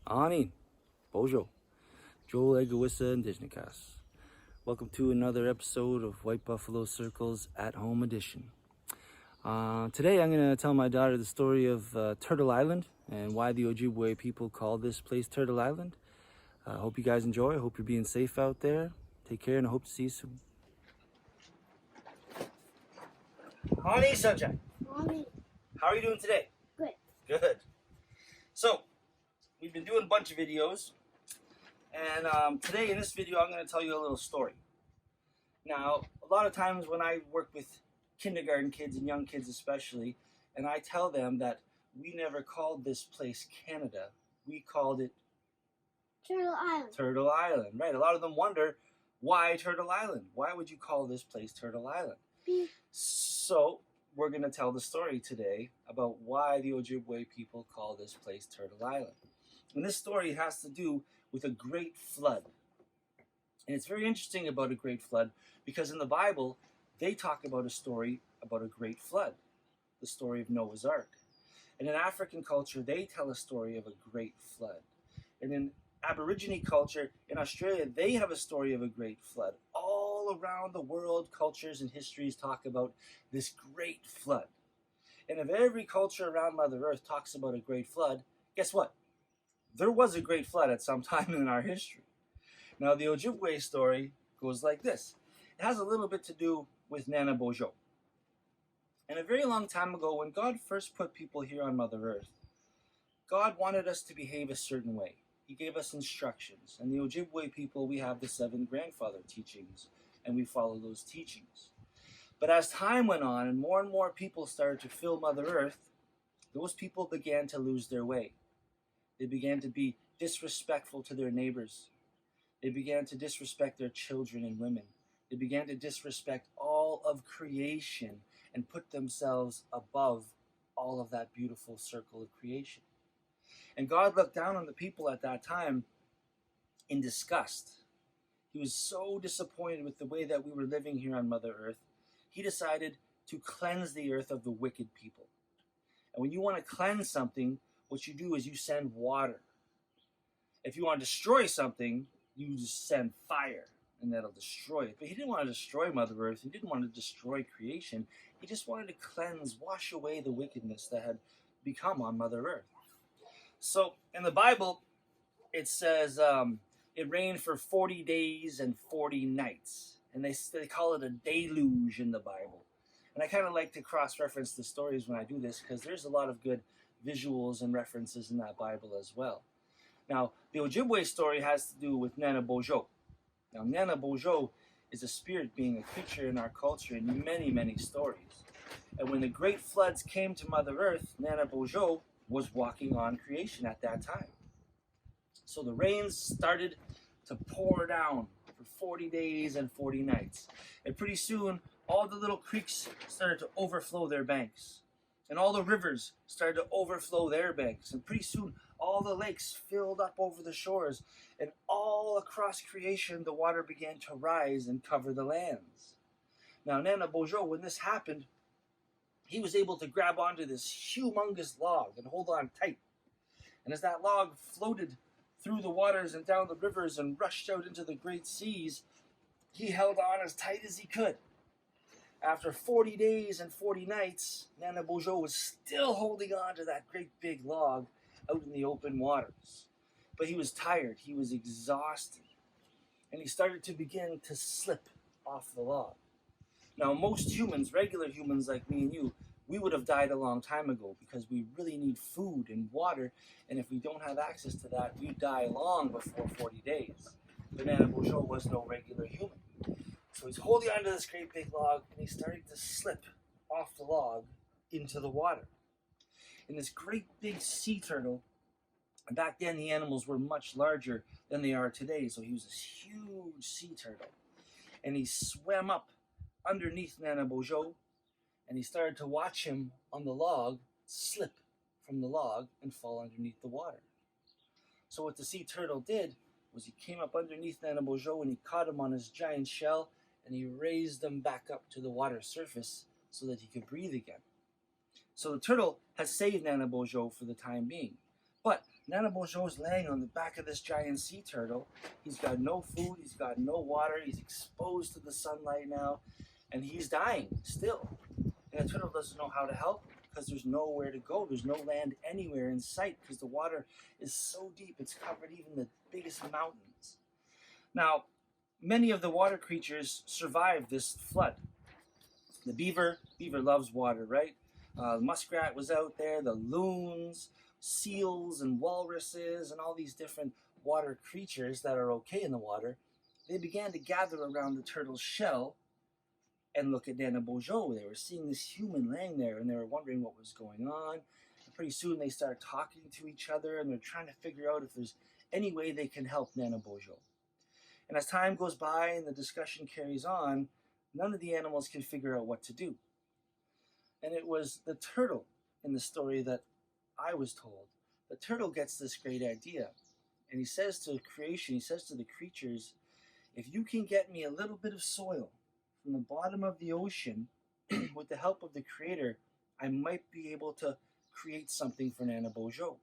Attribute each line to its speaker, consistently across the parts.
Speaker 1: Ani, Bojo, Joel Egoissa Indignicas. Welcome to another episode of White Buffalo Circles at Home Edition. Today I'm going to tell my daughter the story of Turtle Island and why the Ojibwe people call this place Turtle Island. I hope you guys enjoy. I hope you're being safe out there. Take care and I hope to see you soon. Honey, Sunshine.
Speaker 2: Mommy,
Speaker 1: How are you doing today?
Speaker 2: good.
Speaker 1: Good. So, we've been doing a bunch of videos, and today in this video I'm going to tell you a little story. Now, a lot of times when I work with kindergarten kids and young kids especially, and I tell them that we never called this place Canada, we called it
Speaker 2: Turtle Island.
Speaker 1: Turtle Island, right? A lot of them wonder, why Turtle Island? Why would you call this place Turtle Island? So, we're going to tell the story today about why the Ojibwe people call this place Turtle Island. And this story has to do with a great flood. And it's very interesting about a great flood because in the Bible, they talk about a story about a great flood, the story of Noah's Ark. And in African culture, they tell a story of a great flood. And in Aborigine culture in Australia, they have a story of a great flood. All around the world, cultures and histories talk about this great flood. And if every culture around Mother Earth talks about a great flood, guess what? There was a great flood at some time in our history. Now, the Ojibwe story goes like this. It has a little bit to do with Nana Bojo. And a very long time ago, when God first put people here on Mother Earth, God wanted us to behave a certain way. He gave us instructions. And the Ojibwe people, we have the 7 grandfather teachings, and we follow those teachings. But as time went on and more people started to fill Mother Earth, those people began to lose their way. They began to be disrespectful to their neighbors. They began to disrespect their children and women. They began to disrespect all of creation and put themselves above all of that beautiful circle of creation. And God looked down on the people at that time in disgust. He was so disappointed with the way that we were living here on Mother Earth, he decided to cleanse the earth of the wicked people. And when you want to cleanse something, what you do is you send water. If you want to destroy something, you just send fire, and that'll destroy it. But he didn't want to destroy Mother Earth. He didn't want to destroy creation. He just wanted to cleanse, wash away the wickedness that had become on Mother Earth. So in the Bible, it says it rained for 40 days and 40 nights. And they call it a deluge in the Bible. And I kind of like to cross-reference the stories when I do this because there's a lot of good visuals and references in that Bible as well. Now, the Ojibwe story has to do with Nana Bojo. Now, Nana Bojo is a spirit being, a creature in our culture in many stories. And when the great floods came to Mother Earth, Nana Bojo was walking on creation at that time. So the rains started to pour down for 40 days and 40 nights. And pretty soon, all the little creeks started to overflow their banks. And all the rivers started to overflow their banks. And pretty soon, all the lakes filled up over the shores. And all across creation, the water began to rise and cover the lands. Now, Nana Bojo, when this happened, he was able to grab onto this humongous log and hold on tight. And as that log floated through the waters and down the rivers and rushed out into the great seas, he held on as tight as he could. After 40 days and 40 nights, Nana Bojo was still holding on to that great big log out in the open waters. But he was tired, he was exhausted, and he started to begin to slip off the log. Now, most humans, regular humans like me and you, we would have died a long time ago because we really need food and water, and if we don't have access to that, we die long before 40 days. But Nana Bojo was no regular human. So he's holding onto this great big log, and he's starting to slip off the log into the water. And this great big sea turtle, and back then the animals were much larger than they are today, so he was this huge sea turtle. And he swam up underneath Nana Bojo, and he started to watch him on the log slip from the log and fall underneath the water. So what the sea turtle did was he came up underneath Nana Bojo and he caught him on his giant shell and he raised him back up to the water surface so that he could breathe again. So the turtle has saved Nana Bojo for the time being. But Nana Bojo's laying on the back of this giant sea turtle. He's got no food, he's got no water, he's exposed to the sunlight now, and he's dying still. And the turtle doesn't know how to help him because there's nowhere to go. There's no land anywhere in sight because the water is so deep it's covered even the biggest mountains. Now, many of the water creatures survived this flood. The beaver loves water, right? The muskrat was out there, the loons, seals and walruses and all these different water creatures that are okay in the water. They began to gather around the turtle's shell and look at Nana Bojo. They were seeing this human laying there and they were wondering what was going on. And pretty soon they start talking to each other and they're trying to figure out if there's any way they can help Nana Bojo. And as time goes by and the discussion carries on, none of the animals can figure out what to do. And it was the turtle in the story that I was told. The turtle gets this great idea. And he says to creation, he says to the creatures, if you can get me a little bit of soil from the bottom of the ocean, with the help of the creator, I might be able to create something for Nana Bojo.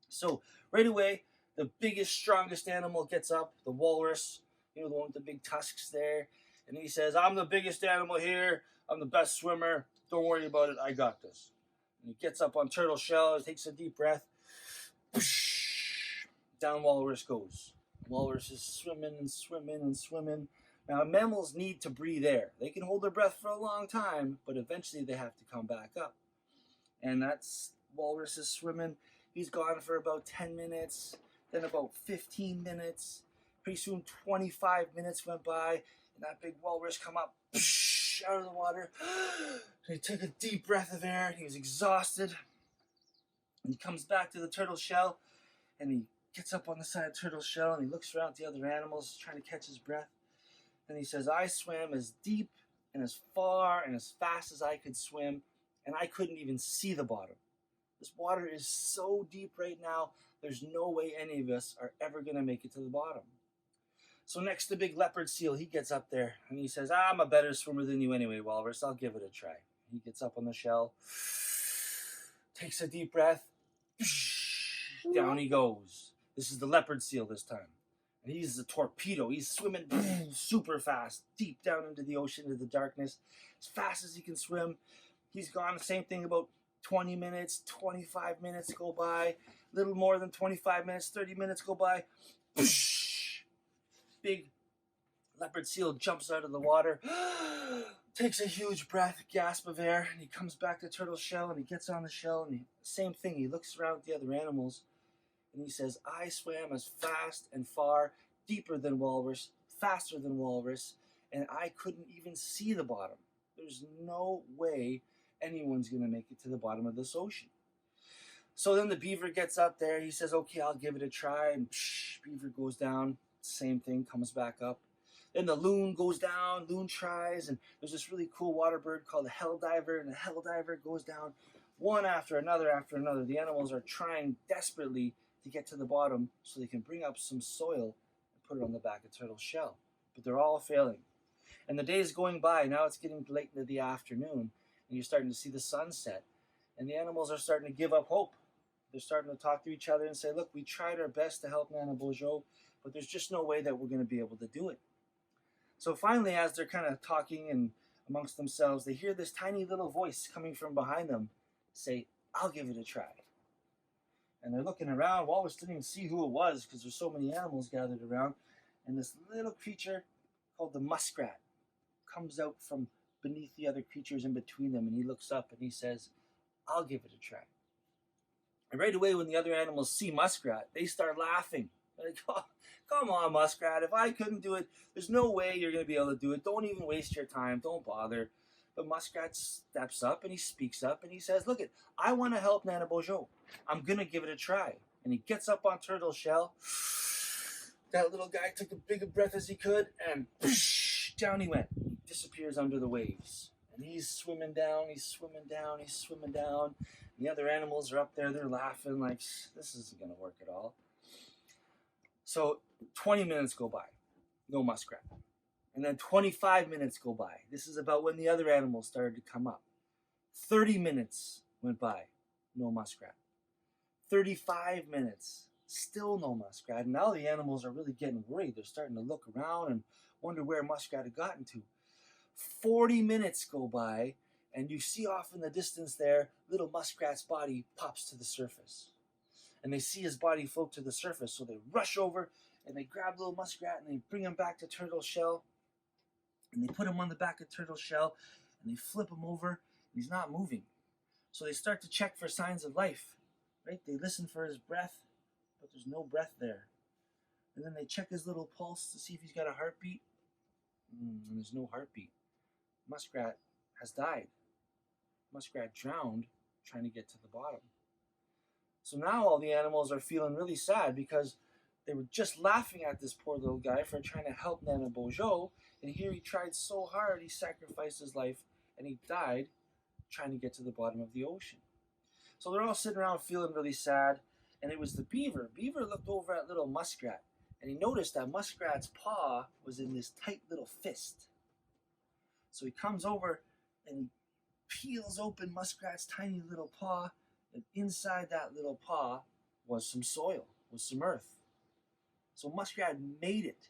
Speaker 1: So right away, the biggest, strongest animal gets up, the walrus, the one with the big tusks there. And he says, I'm the biggest animal here. I'm the best swimmer. Don't worry about it. I got this. And he gets up on turtle shell, takes a deep breath. Down walrus goes. Walrus is swimming and swimming and swimming. Now, mammals need to breathe air. They can hold their breath for a long time, but eventually they have to come back up. And that's walrus is swimming. He's gone for about 10 minutes, then about 15 minutes. Pretty soon, 25 minutes went by, and that big walrus come up out of the water. He took a deep breath of air, and he was exhausted. And he comes back to the turtle shell, and he gets up on the side of the turtle shell, and he looks around at the other animals, trying to catch his breath. And he says, I swam as deep and as far and as fast as I could swim, and I couldn't even see the bottom. This water is so deep right now, there's no way any of us are ever going to make it to the bottom. So next, the big leopard seal, he gets up there, and he says, I'm a better swimmer than you anyway, walrus. I'll give it a try. He gets up on the shell, takes a deep breath, down he goes. This is the leopard seal this time. And he's a torpedo. He's swimming super fast, deep down into the ocean, into the darkness, as fast as he can swim. He's gone, the same thing, about 20 minutes, 25 minutes go by, a little more than 25 minutes, 30 minutes go by. Big leopard seal jumps out of the water, takes a huge breath, gasp of air, and he comes back to turtle shell, and he gets on the shell, and same thing, he looks around at the other animals, and he says, I swam as fast and far, deeper than walrus, faster than walrus, and I couldn't even see the bottom. There's no way anyone's going to make it to the bottom of this ocean. So then the beaver gets up there, he says, okay, I'll give it a try, and beaver goes down, same thing, comes back up. Then the loon goes down, loon tries, and there's this really cool water bird called the hell diver, and the hell diver goes down one after another after another. The animals are trying desperately to get to the bottom so they can bring up some soil and put it on the back of turtle's shell. But they're all failing. And the day is going by. Now it's getting late into the afternoon, and you're starting to see the sunset. And the animals are starting to give up hope. They're starting to talk to each other and say, look, we tried our best to help Nana Bojo, but there's just no way that we're going to be able to do it. So finally, as they're kind of talking and amongst themselves, they hear this tiny little voice coming from behind them say, I'll give it a try. And they're looking around. Walrus didn't even see who it was because there's so many animals gathered around. And this little creature called the muskrat comes out from beneath the other creatures in between them, and he looks up and he says, I'll give it a try. And right away, when the other animals see muskrat, they start laughing. They're like, oh, come on, muskrat. If I couldn't do it, there's no way you're going to be able to do it. Don't even waste your time. Don't bother. But muskrat steps up and he speaks up and he says, look, I want to help Nana Bojo. I'm going to give it a try. And he gets up on turtle shell. That little guy took as big a breath as he could, and down he went. He disappears under the waves. And he's swimming down, he's swimming down, he's swimming down. And the other animals are up there, they're laughing like, this isn't going to work at all. So 20 minutes go by, no muskrat. And then 25 minutes go by. This is about when the other animals started to come up. 30 minutes went by, no muskrat. 35 minutes, still no muskrat. And now the animals are really getting worried. They're starting to look around and wonder where muskrat had gotten to. 40 minutes go by, and you see off in the distance there, little muskrat's body pops to the surface. And they see his body float to the surface, so they rush over and they grab little muskrat and they bring him back to Turtle Shell. And they put him on the back of Turtle Shell and they flip him over, and he's not moving. So they start to check for signs of life, right? They listen for his breath, but there's no breath there. And then they check his little pulse to see if he's got a heartbeat. And there's no heartbeat. Muskrat has died. Muskrat drowned trying to get to the bottom. So now all the animals are feeling really sad because they were just laughing at this poor little guy for trying to help Nana Bojo, and here he tried so hard, he sacrificed his life, and he died trying to get to the bottom of the ocean. So they're all sitting around feeling really sad, and it was the beaver. Beaver looked over at little Muskrat, and he noticed that Muskrat's paw was in this tight little fist. So he comes over and he peels open Muskrat's tiny little paw, and inside that little paw was some soil, was some earth. So Muskrat made it.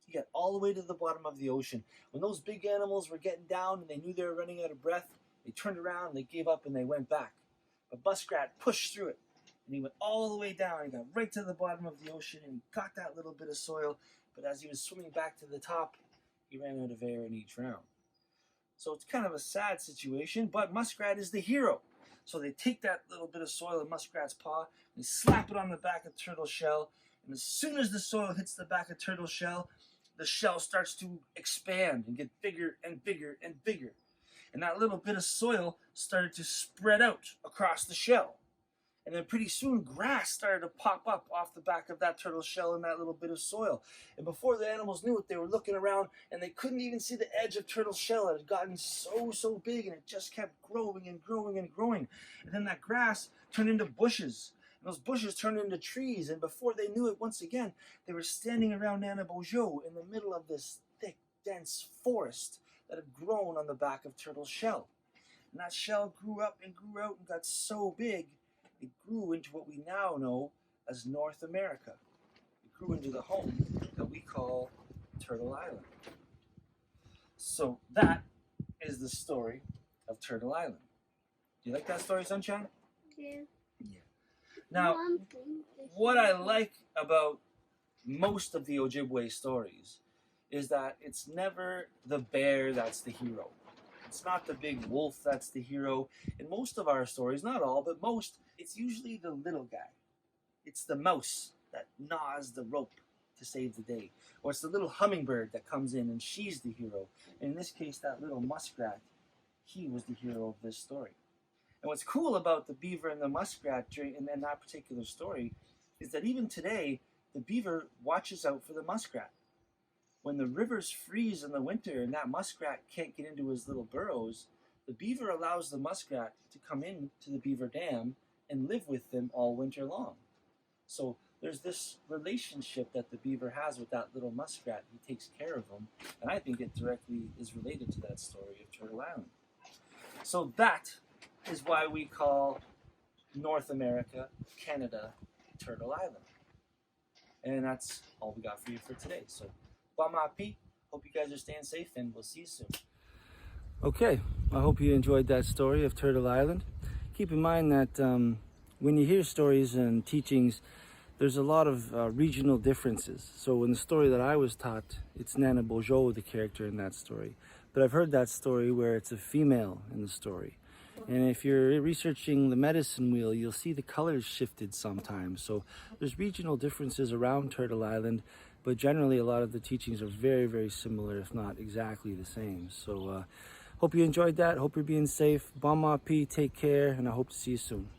Speaker 1: He got all the way to the bottom of the ocean. When those big animals were getting down and they knew they were running out of breath, they turned around and they gave up and they went back. But Muskrat pushed through it, and he went all the way down. He got right to the bottom of the ocean and he got that little bit of soil. But as he was swimming back to the top, he ran out of air and he drowned. So it's kind of a sad situation, but Muskrat is the hero. So they take that little bit of soil in Muskrat's paw and they slap it on the back of Turtle Shell. And as soon as the soil hits the back of Turtle Shell, the shell starts to expand and get bigger and bigger and bigger. And that little bit of soil started to spread out across the shell. And then pretty soon grass started to pop up off the back of that turtle shell and that little bit of soil. And before the animals knew it, they were looking around and they couldn't even see the edge of Turtle Shell. It had gotten so big, and it just kept growing and growing and growing. And then that grass turned into bushes. And those bushes turned into trees. And before they knew it, once again, they were standing around Nana Bojo in the middle of this thick, dense forest that had grown on the back of Turtle Shell. And that shell grew up and grew out and got so big, it grew into what we now know as North America. It grew into the home that we call Turtle Island. So that is the story of Turtle Island. Do you like that story, Sunshine?
Speaker 2: Yeah.
Speaker 1: Yeah. Now, what I like about most of the Ojibwe stories is that it's never the bear that's the hero. It's not the big wolf that's the hero. In most of our stories, not all, but most, it's usually the little guy. It's the mouse that gnaws the rope to save the day. Or it's the little hummingbird that comes in and she's the hero. And in this case, that little muskrat, he was the hero of this story. And what's cool about the beaver and the muskrat in that particular story is that even today, the beaver watches out for the muskrat. When the rivers freeze in the winter and that muskrat can't get into his little burrows, the beaver allows the muskrat to come in to the beaver dam and live with them all winter long. So there's this relationship that the beaver has with that little muskrat. He takes care of him, and I think it directly is related to that story of Turtle Island. So that is why we call North America, Canada, Turtle Island. And that's all we got for you for today. So Bamapi, hope you guys are staying safe, and we'll see you soon. Okay, I hope you enjoyed that story of Turtle Island. Keep in mind that when you hear stories and teachings, there's a lot of regional differences. So in the story that I was taught, it's Nana Bojo, the character in that story. But I've heard that story where it's a female in the story. And if you're researching the medicine wheel, you'll see the colors shifted sometimes. So there's regional differences around Turtle Island, but generally a lot of the teachings are very, very similar, if not exactly the same. So hope you enjoyed that. Hope you're being safe. Bamapi, take care, and I hope to see you soon.